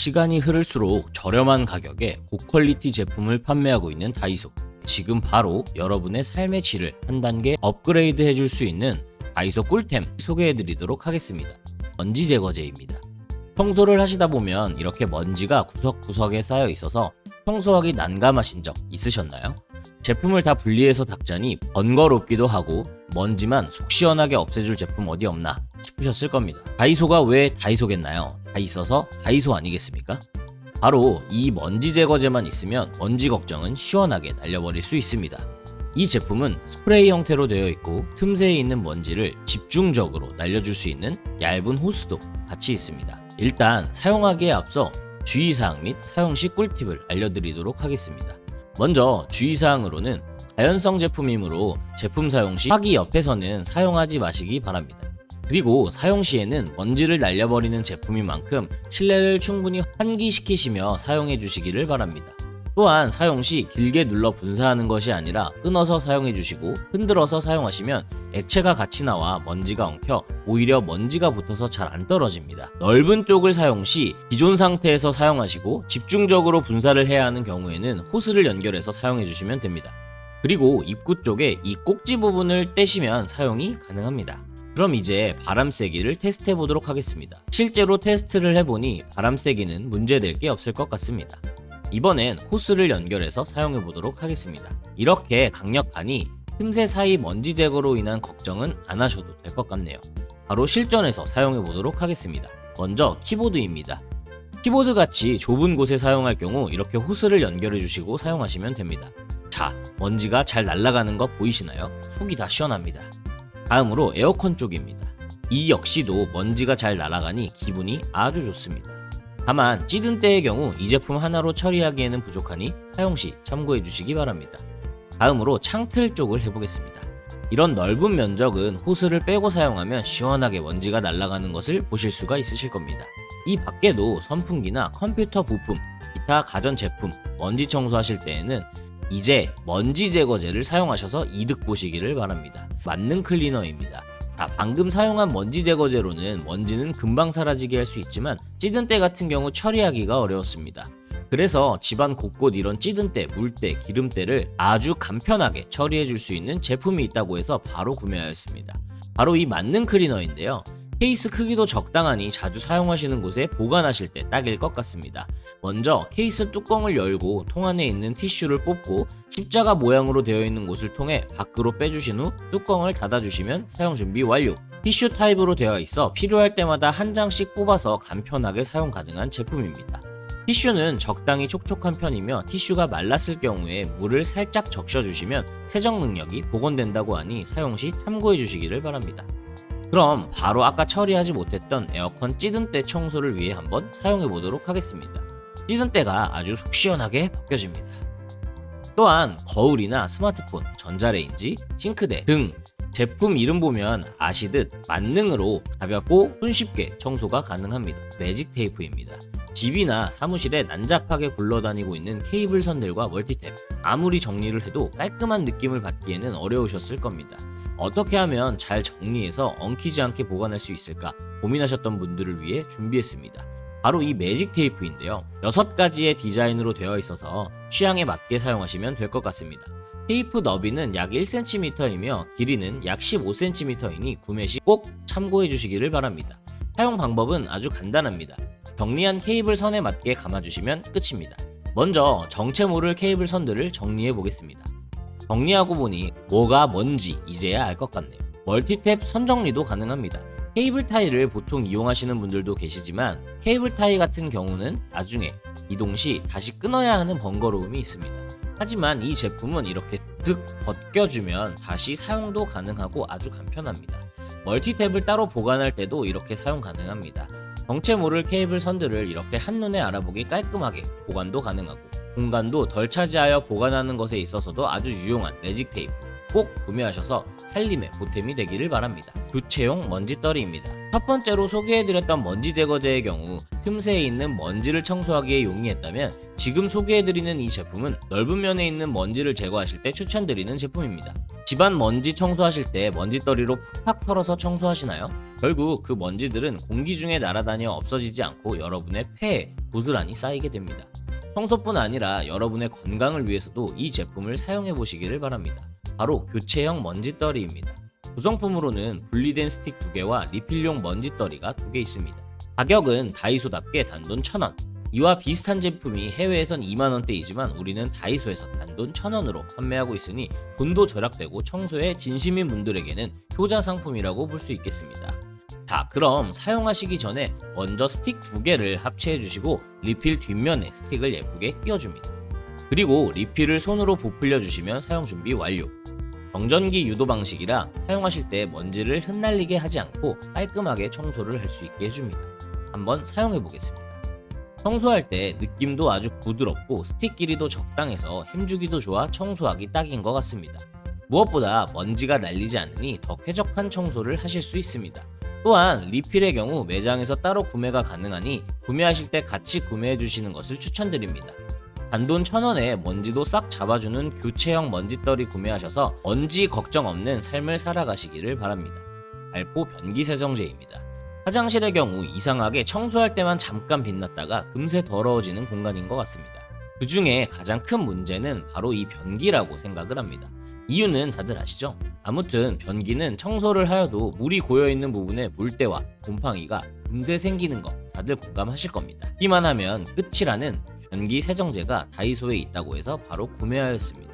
시간이 흐를수록 저렴한 가격에 고퀄리티 제품을 판매하고 있는 다이소. 지금 바로 여러분의 삶의 질을 한 단계 업그레이드 해줄 수 있는 다이소 꿀템 소개해드리도록 하겠습니다. 먼지 제거제입니다. 청소를 하시다 보면 이렇게 먼지가 구석구석에 쌓여 있어서 청소하기 난감하신 적 있으셨나요? 제품을 다 분리해서 닦자니 번거롭기도 하고 먼지만 속 시원하게 없애줄 제품 어디 없나 싶으셨을 겁니다. 다이소가 왜 다이소겠나요? 다 있어서 다이소 아니겠습니까? 바로 이 먼지 제거제만 있으면 먼지 걱정은 시원하게 날려버릴 수 있습니다. 이 제품은 스프레이 형태로 되어 있고 틈새에 있는 먼지를 집중적으로 날려줄 수 있는 얇은 호스도 같이 있습니다. 일단 사용하기에 앞서 주의사항 및 사용 시 꿀팁을 알려드리도록 하겠습니다. 먼저 주의사항으로는 가연성 제품이므로 제품 사용 시 화기 옆에서는 사용하지 마시기 바랍니다. 그리고 사용 시에는 먼지를 날려버리는 제품인 만큼 실내를 충분히 환기시키시며 사용해 주시기를 바랍니다. 또한 사용 시 길게 눌러 분사하는 것이 아니라 끊어서 사용해 주시고 흔들어서 사용하시면 액체가 같이 나와 먼지가 엉켜 오히려 먼지가 붙어서 잘 안 떨어집니다. 넓은 쪽을 사용 시 기존 상태에서 사용하시고 집중적으로 분사를 해야 하는 경우에는 호스를 연결해서 사용해 주시면 됩니다. 그리고 입구 쪽에 이 꼭지 부분을 떼시면 사용이 가능합니다. 그럼 이제 바람 세기를 테스트 해보도록 하겠습니다. 실제로 테스트를 해보니 바람 세기는 문제될 게 없을 것 같습니다. 이번엔 호스를 연결해서 사용해 보도록 하겠습니다. 이렇게 강력하니 틈새 사이 먼지 제거로 인한 걱정은 안 하셔도 될 것 같네요. 바로 실전에서 사용해 보도록 하겠습니다. 먼저 키보드입니다. 키보드 같이 좁은 곳에 사용할 경우 이렇게 호스를 연결해 주시고 사용하시면 됩니다. 자, 먼지가 잘 날아가는 거 보이시나요? 속이 다 시원합니다. 다음으로 에어컨 쪽입니다. 이 역시도 먼지가 잘 날아가니 기분이 아주 좋습니다. 다만 찌든 때의 경우 이 제품 하나로 처리하기에는 부족하니 사용시 참고해 주시기 바랍니다. 다음으로 창틀 쪽을 해보겠습니다. 이런 넓은 면적은 호스를 빼고 사용하면 시원하게 먼지가 날아가는 것을 보실 수가 있으실 겁니다. 이 밖에도 선풍기나 컴퓨터 부품, 기타 가전제품, 먼지 청소하실 때에는 이제 먼지 제거제를 사용하셔서 이득 보시기를 바랍니다. 만능 클리너입니다. 방금 사용한 먼지 제거제로는 먼지는 금방 사라지게 할 수 있지만 찌든 때 같은 경우 처리하기가 어려웠습니다. 그래서 집안 곳곳 이런 찌든 때, 물때, 기름때를 아주 간편하게 처리해 줄 수 있는 제품이 있다고 해서 바로 구매하였습니다. 바로 이 만능 클리너인데요. 케이스 크기도 적당하니 자주 사용하시는 곳에 보관하실 때 딱일 것 같습니다. 먼저 케이스 뚜껑을 열고 통 안에 있는 티슈를 뽑고 십자가 모양으로 되어 있는 곳을 통해 밖으로 빼주신 후 뚜껑을 닫아주시면 사용 준비 완료. 티슈 타입으로 되어 있어 필요할 때마다 한 장씩 뽑아서 간편하게 사용 가능한 제품입니다. 티슈는 적당히 촉촉한 편이며 티슈가 말랐을 경우에 물을 살짝 적셔주시면 세정 능력이 복원된다고 하니 사용 시 참고해 주시기를 바랍니다. 그럼 바로 아까 처리하지 못했던 에어컨 찌든 때 청소를 위해 한번 사용해 보도록 하겠습니다. 찌든 때가 아주 속 시원하게 벗겨집니다. 또한 거울이나 스마트폰, 전자레인지, 싱크대 등 제품 이름 보면 아시듯 만능으로 가볍고 손쉽게 청소가 가능합니다. 매직 테이프입니다. 집이나 사무실에 난잡하게 굴러다니고 있는 케이블 선들과 멀티탭, 아무리 정리를 해도 깔끔한 느낌을 받기에는 어려우셨을 겁니다. 어떻게 하면 잘 정리해서 엉키지 않게 보관할 수 있을까 고민하셨던 분들을 위해 준비했습니다. 바로 이 매직 테이프인데요. 6가지의 디자인으로 되어 있어서 취향에 맞게 사용하시면 될 것 같습니다. 테이프 너비는 약 1cm이며 길이는 약 15cm이니 구매 시 꼭 참고해 주시기를 바랍니다. 사용 방법은 아주 간단합니다. 정리한 케이블 선에 맞게 감아주시면 끝입니다. 먼저 정체 모를 케이블 선들을 정리해 보겠습니다. 정리하고 보니 뭐가 뭔지 이제야 알 것 같네요. 멀티탭 선 정리도 가능합니다. 케이블 타이를 보통 이용하시는 분들도 계시지만 케이블 타이 같은 경우는 나중에 이동 시 다시 끊어야 하는 번거로움이 있습니다. 하지만 이 제품은 이렇게 득 벗겨주면 다시 사용도 가능하고 아주 간편합니다. 멀티탭을 따로 보관할 때도 이렇게 사용 가능합니다. 정체 모를 케이블 선들을 이렇게 한눈에 알아보기 깔끔하게 보관도 가능하고 공간도 덜 차지하여 보관하는 것에 있어서도 아주 유용한 매직 테이프 꼭 구매하셔서 살림에 보탬이 되기를 바랍니다. 교체용 먼지떨이입니다. 첫 번째로 소개해드렸던 먼지 제거제의 경우 틈새에 있는 먼지를 청소하기에 용이했다면 지금 소개해드리는 이 제품은 넓은 면에 있는 먼지를 제거하실 때 추천드리는 제품입니다. 집안 먼지 청소하실 때 먼지떨이로 팍팍 털어서 청소하시나요? 결국 그 먼지들은 공기 중에 날아다녀 없어지지 않고 여러분의 폐에 고스란히 쌓이게 됩니다. 청소뿐 아니라 여러분의 건강을 위해서도 이 제품을 사용해 보시기를 바랍니다. 바로 교체형 먼지떨이입니다. 구성품으로는 분리된 스틱 2개와 리필용 먼지떨이가 2개 있습니다. 가격은 다이소답게 단돈 1,000원. 이와 비슷한 제품이 해외에선 2만원대이지만 우리는 다이소에서 단돈 1,000원으로 판매하고 있으니 돈도 절약되고 청소에 진심인 분들에게는 효자 상품이라고 볼 수 있겠습니다. 자, 그럼 사용하시기 전에 먼저 스틱 2개를 합체해 주시고 리필 뒷면에 스틱을 예쁘게 끼워줍니다. 그리고 리필을 손으로 부풀려 주시면 사용 준비 완료. 정전기 유도 방식이라 사용하실 때 먼지를 흩날리게 하지 않고 깔끔하게 청소를 할 수 있게 해줍니다. 한번 사용해 보겠습니다. 청소할 때 느낌도 아주 부드럽고 스틱 길이도 적당해서 힘주기도 좋아 청소하기 딱인 것 같습니다. 무엇보다 먼지가 날리지 않으니 더 쾌적한 청소를 하실 수 있습니다. 또한 리필의 경우 매장에서 따로 구매가 가능하니 구매하실 때 같이 구매해 주시는 것을 추천드립니다. 단돈 1,000원에 먼지도 싹 잡아주는 교체형 먼지떨이 구매하셔서 먼지 걱정 없는 삶을 살아가시기를 바랍니다. 발포 변기 세정제입니다. 화장실의 경우 이상하게 청소할 때만 잠깐 빛났다가 금세 더러워지는 공간인 것 같습니다. 그 중에 가장 큰 문제는 바로 이 변기라고 생각을 합니다. 이유는 다들 아시죠? 아무튼 변기는 청소를 하여도 물이 고여있는 부분에 물때와 곰팡이가 금세 생기는 거 다들 공감하실 겁니다. 듣기만 하면 끝이라는 변기 세정제가 다이소에 있다고 해서 바로 구매하였습니다.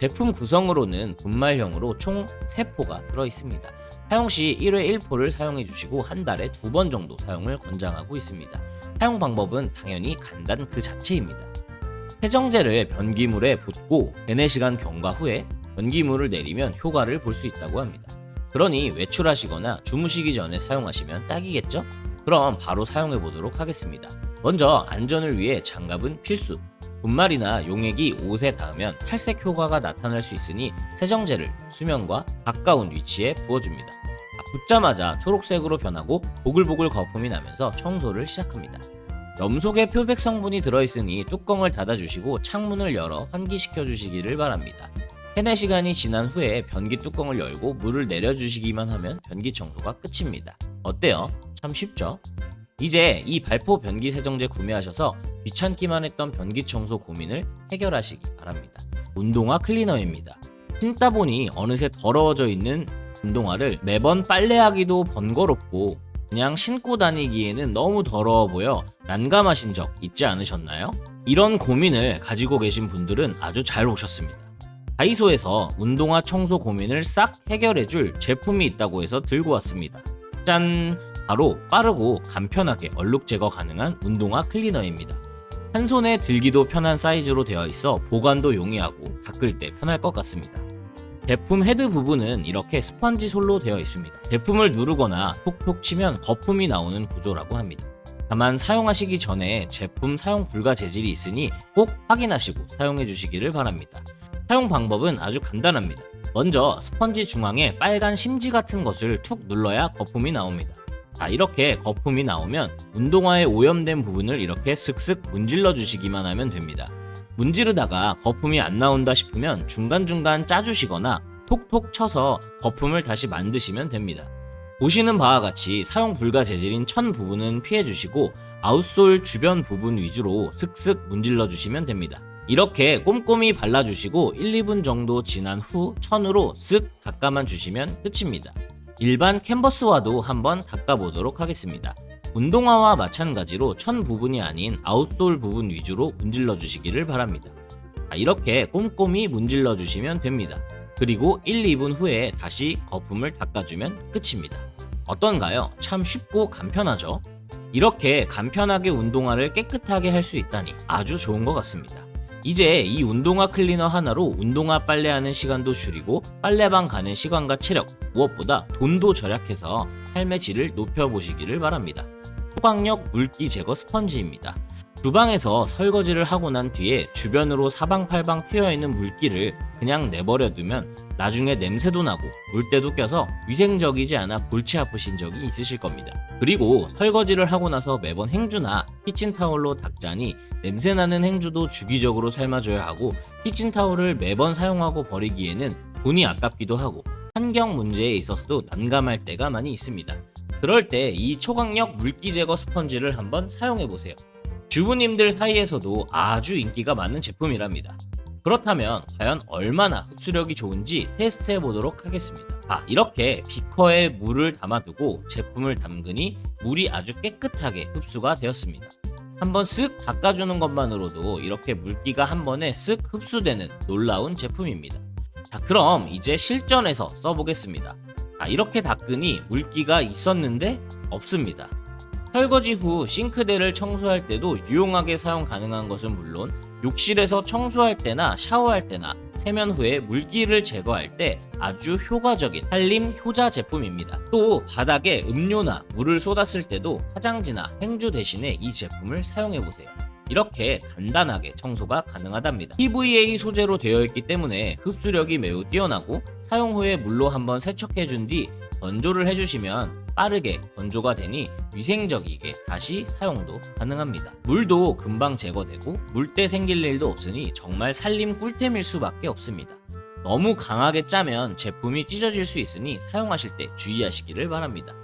제품 구성으로는 분말형으로 총 3포가 들어있습니다. 사용시 1회 1포를 사용해주시고 한 달에 2번 정도 사용을 권장하고 있습니다. 사용 방법은 당연히 간단 그 자체입니다. 세정제를 변기물에 붓고 4-4시간 경과 후에 변기물을 내리면 효과를 볼 수 있다고 합니다. 그러니 외출하시거나 주무시기 전에 사용하시면 딱이겠죠? 그럼 바로 사용해 보도록 하겠습니다. 먼저 안전을 위해 장갑은 필수. 분말이나 용액이 옷에 닿으면 탈색 효과가 나타날 수 있으니 세정제를 수면과 가까운 위치에 부어줍니다. 붓자마자 초록색으로 변하고 보글보글 거품이 나면서 청소를 시작합니다. 염속에 표백 성분이 들어있으니 뚜껑을 닫아주시고 창문을 열어 환기시켜 주시기를 바랍니다. 3-4시간이 지난 후에 변기 뚜껑을 열고 물을 내려주시기만 하면 변기 청소가 끝입니다. 어때요? 참 쉽죠? 이제 이 발포 변기 세정제 구매하셔서 귀찮기만 했던 변기 청소 고민을 해결하시기 바랍니다. 운동화 클리너입니다. 신다 보니 어느새 더러워져 있는 운동화를 매번 빨래하기도 번거롭고 그냥 신고 다니기에는 너무 더러워 보여 난감하신 적 있지 않으셨나요? 이런 고민을 가지고 계신 분들은 아주 잘 오셨습니다. 다이소에서 운동화 청소 고민을 싹 해결해줄 제품이 있다고 해서 들고 왔습니다. 짠! 바로 빠르고 간편하게 얼룩 제거 가능한 운동화 클리너입니다. 한 손에 들기도 편한 사이즈로 되어 있어 보관도 용이하고 닦을 때 편할 것 같습니다. 제품 헤드 부분은 이렇게 스펀지 솔로 되어 있습니다. 제품을 누르거나 톡톡 치면 거품이 나오는 구조라고 합니다. 다만 사용하시기 전에 제품 사용 불가 재질이 있으니 꼭 확인하시고 사용해 주시기를 바랍니다. 사용 방법은 아주 간단합니다. 먼저 스펀지 중앙에 빨간 심지 같은 것을 툭 눌러야 거품이 나옵니다. 자, 이렇게 거품이 나오면 운동화에 오염된 부분을 이렇게 슥슥 문질러 주시기만 하면 됩니다. 문지르다가 거품이 안 나온다 싶으면 중간중간 짜주시거나 톡톡 쳐서 거품을 다시 만드시면 됩니다. 보시는 바와 같이 사용 불가 재질인 천 부분은 피해주시고 아웃솔 주변 부분 위주로 슥슥 문질러 주시면 됩니다. 이렇게 꼼꼼히 발라주시고 1-2분 정도 지난 후 천으로 쓱 닦아만 주시면 끝입니다. 일반 캔버스와도 한번 닦아보도록 하겠습니다. 운동화와 마찬가지로 천 부분이 아닌 아웃솔 부분 위주로 문질러 주시기를 바랍니다. 이렇게 꼼꼼히 문질러 주시면 됩니다. 그리고 1-2분 후에 다시 거품을 닦아주면 끝입니다. 어떤가요? 참 쉽고 간편하죠? 이렇게 간편하게 운동화를 깨끗하게 할 수 있다니 아주 좋은 것 같습니다. 이제 이 운동화 클리너 하나로 운동화 빨래하는 시간도 줄이고 빨래방 가는 시간과 체력, 무엇보다 돈도 절약해서 삶의 질을 높여보시기를 바랍니다. 초강력 물기 제거 스펀지입니다. 주방에서 설거지를 하고 난 뒤에 주변으로 사방팔방 튀어있는 물기를 그냥 내버려 두면 나중에 냄새도 나고 물때도 껴서 위생적이지 않아 골치 아프신 적이 있으실 겁니다. 그리고 설거지를 하고 나서 매번 행주나 키친타올로 닦자니 냄새나는 행주도 주기적으로 삶아줘야 하고, 키친타올을 매번 사용하고 버리기에는 돈이 아깝기도 하고 환경 문제에 있어서도 난감할 때가 많이 있습니다. 그럴 때 이 초강력 물기 제거 스펀지를 한번 사용해보세요. 주부님들 사이에서도 아주 인기가 많은 제품이랍니다. 그렇다면 과연 얼마나 흡수력이 좋은지 테스트 해보도록 하겠습니다. 이렇게 비커에 물을 담아두고 제품을 담그니 물이 아주 깨끗하게 흡수가 되었습니다. 한번 쓱 닦아주는 것만으로도 이렇게 물기가 한 번에 쓱 흡수되는 놀라운 제품입니다. 그럼 이제 실전에서 써보겠습니다. 이렇게 닦으니 물기가 있었는데 없습니다. 설거지 후 싱크대를 청소할 때도 유용하게 사용 가능한 것은 물론, 욕실에서 청소할 때나 샤워할 때나 세면 후에 물기를 제거할 때 아주 효과적인 살림 효자 제품입니다. 또 바닥에 음료나 물을 쏟았을 때도 화장지나 행주 대신에 이 제품을 사용해보세요. 이렇게 간단하게 청소가 가능하답니다. PVA 소재로 되어 있기 때문에 흡수력이 매우 뛰어나고, 사용 후에 물로 한번 세척해준 뒤 건조를 해주시면 빠르게 건조가 되니 위생적이게 다시 사용도 가능합니다. 물도 금방 제거되고 물때 생길 일도 없으니 정말 살림 꿀템일 수밖에 없습니다. 너무 강하게 짜면 제품이 찢어질 수 있으니 사용하실 때 주의하시기를 바랍니다.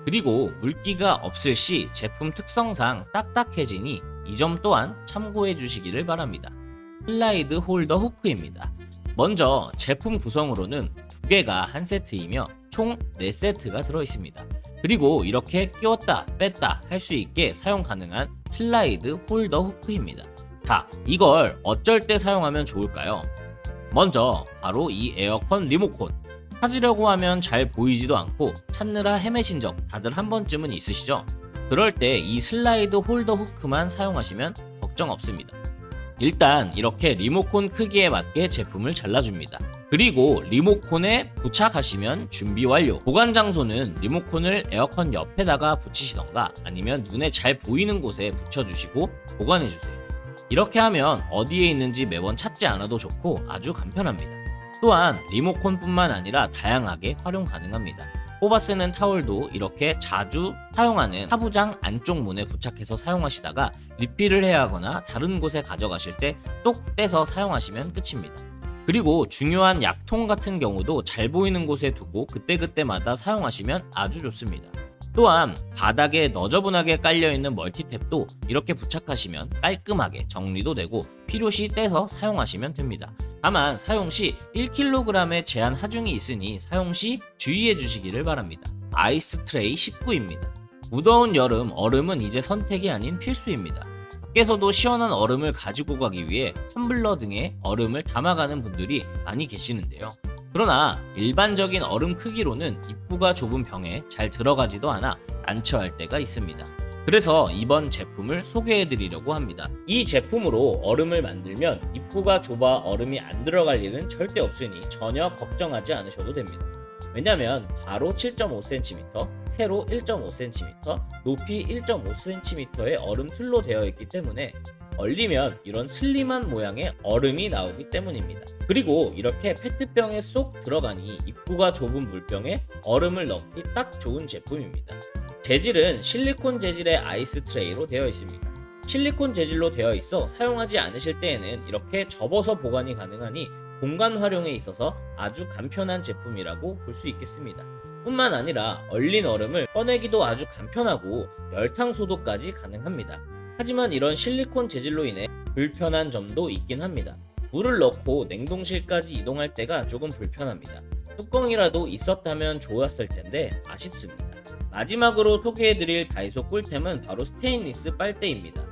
그리고 물기가 없을 시 제품 특성상 딱딱해지니 이 점 또한 참고해 주시기를 바랍니다. 슬라이드 홀더 후크입니다. 먼저 제품 구성으로는 2개가 한 세트이며 총 4세트가 들어있습니다. 그리고 이렇게 끼웠다 뺐다 할 수 있게 사용 가능한 슬라이드 홀더 후크입니다. 이걸 어쩔 때 사용하면 좋을까요? 먼저 바로 이 에어컨 리모컨, 찾으려고 하면 잘 보이지도 않고 찾느라 헤매신 적 다들 한 번쯤은 있으시죠? 그럴 때 이 슬라이드 홀더 후크만 사용하시면 걱정 없습니다. 일단 이렇게 리모컨 크기에 맞게 제품을 잘라줍니다. 그리고 리모컨에 부착하시면 준비 완료. 보관 장소는 리모컨을 에어컨 옆에다가 붙이시던가 아니면 눈에 잘 보이는 곳에 붙여주시고 보관해주세요. 이렇게 하면 어디에 있는지 매번 찾지 않아도 좋고 아주 간편합니다. 또한 리모컨뿐만 아니라 다양하게 활용 가능합니다. 뽑아 쓰는 타월도 이렇게 자주 사용하는 하부장 안쪽 문에 부착해서 사용하시다가 리필을 해야 하거나 다른 곳에 가져가실 때 똑 떼서 사용하시면 끝입니다. 그리고 중요한 약통 같은 경우도 잘 보이는 곳에 두고 그때그때마다 사용하시면 아주 좋습니다. 또한 바닥에 너저분하게 깔려있는 멀티탭도 이렇게 부착하시면 깔끔하게 정리도 되고 필요시 떼서 사용하시면 됩니다. 다만 사용 시 1kg의 제한 하중이 있으니 사용 시 주의해 주시기를 바랍니다. 아이스 트레이 19입니다. 무더운 여름, 얼음은 이제 선택이 아닌 필수입니다. 밖에서도 시원한 얼음을 가지고 가기 위해 텀블러 등에 얼음을 담아가는 분들이 많이 계시는데요. 그러나 일반적인 얼음 크기로는 입구가 좁은 병에 잘 들어가지도 않아 난처할 때가 있습니다. 그래서 이번 제품을 소개해드리려고 합니다. 이 제품으로 얼음을 만들면 입구가 좁아 얼음이 안 들어갈 일은 절대 없으니 전혀 걱정하지 않으셔도 됩니다. 왜냐면 가로 7.5cm, 세로 1.5cm, 높이 1.5cm의 얼음 틀로 되어 있기 때문에 얼리면 이런 슬림한 모양의 얼음이 나오기 때문입니다. 그리고 이렇게 페트병에 쏙 들어가니 입구가 좁은 물병에 얼음을 넣기 딱 좋은 제품입니다. 재질은 실리콘 재질의 아이스 트레이로 되어 있습니다. 실리콘 재질로 되어 있어 사용하지 않으실 때에는 이렇게 접어서 보관이 가능하니 공간 활용에 있어서 아주 간편한 제품이라고 볼 수 있겠습니다. 뿐만 아니라 얼린 얼음을 꺼내기도 아주 간편하고 열탕 소독까지 가능합니다. 하지만 이런 실리콘 재질로 인해 불편한 점도 있긴 합니다. 물을 넣고 냉동실까지 이동할 때가 조금 불편합니다. 뚜껑이라도 있었다면 좋았을 텐데 아쉽습니다. 마지막으로 소개해드릴 다이소 꿀템은 바로 스테인리스 빨대입니다.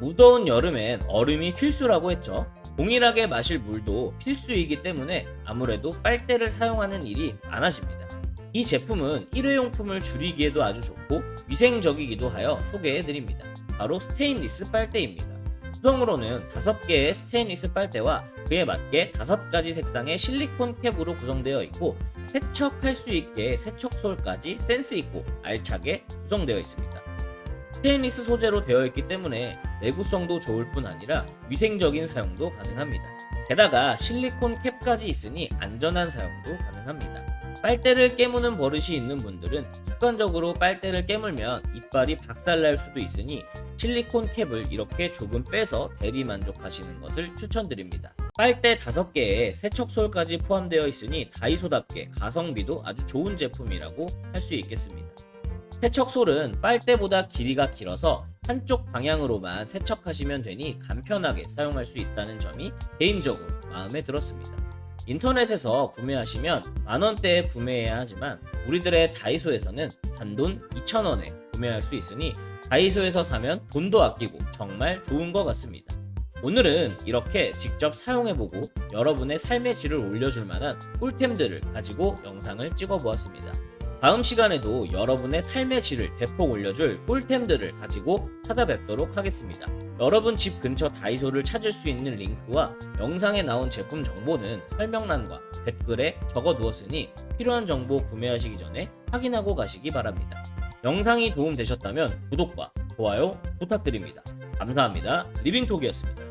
무더운 여름엔 얼음이 필수라고 했죠. 동일하게 마실 물도 필수이기 때문에 아무래도 빨대를 사용하는 일이 많아집니다. 이 제품은 일회용품을 줄이기에도 아주 좋고 위생적이기도 하여 소개해드립니다. 바로 스테인리스 빨대입니다. 구성으로는 5개의 스테인리스 빨대와 그에 맞게 5가지 색상의 실리콘 캡으로 구성되어 있고 세척할 수 있게 세척솔까지 센스 있고 알차게 구성되어 있습니다. 스테인리스 소재로 되어 있기 때문에 내구성도 좋을 뿐 아니라 위생적인 사용도 가능합니다. 게다가 실리콘 캡까지 있으니 안전한 사용도 가능합니다. 빨대를 깨무는 버릇이 있는 분들은 습관적으로 빨대를 깨물면 이빨이 박살날 수도 있으니 실리콘 캡을 이렇게 조금 빼서 대리 만족하시는 것을 추천드립니다. 빨대 5개에 세척솔까지 포함되어 있으니 다이소답게 가성비도 아주 좋은 제품이라고 할 수 있겠습니다. 세척솔은 빨대보다 길이가 길어서 한쪽 방향으로만 세척하시면 되니 간편하게 사용할 수 있다는 점이 개인적으로 마음에 들었습니다. 인터넷에서 구매하시면 만원대에 구매해야 하지만 우리들의 다이소에서는 단돈 2,000원에 구매할 수 있으니 다이소에서 사면 돈도 아끼고 정말 좋은 것 같습니다. 오늘은 이렇게 직접 사용해보고 여러분의 삶의 질을 올려줄 만한 꿀템들을 가지고 영상을 찍어보았습니다. 다음 시간에도 여러분의 삶의 질을 대폭 올려줄 꿀템들을 가지고 찾아뵙도록 하겠습니다. 여러분 집 근처 다이소를 찾을 수 있는 링크와 영상에 나온 제품 정보는 설명란과 댓글에 적어두었으니 필요한 정보 구매하시기 전에 확인하고 가시기 바랍니다. 영상이 도움되셨다면 구독과 좋아요 부탁드립니다. 감사합니다. 리빙톡이었습니다.